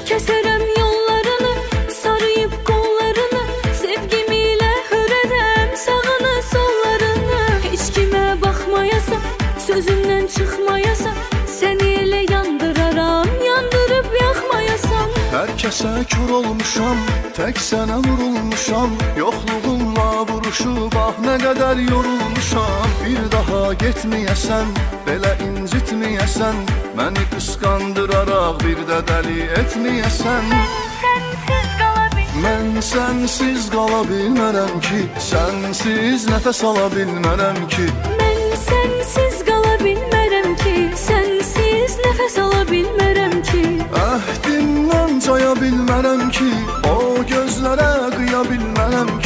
Keserəm yollarını, sarıyıb qollarını, sevgim ilə hörərəm sağını sollarını. Heç kimə baxmayasan, sözümdən çıxmayasan, səni elə yandıraram, yandırıb yaxmayasan. Hər kəsə kör olmuşam, tək sənə vurulmuşam. Yoxluğunla vuruşub ah nə qədər yorulmuşam. Bir daha getməyəsən, belə incitməyəsən, məni qısqandıraraq bir də dəli etməyəsən. Mən sənsiz qala bilmərəm ki, sənsiz nəfəs ala bilmərəm ki. Mən sənsiz qala bilmərəm ki, sənsiz nəfəs ala bilmərəm ki. Əhdimdən caya bilmərəm ki, o gözlərə qıya bilmərəm ki.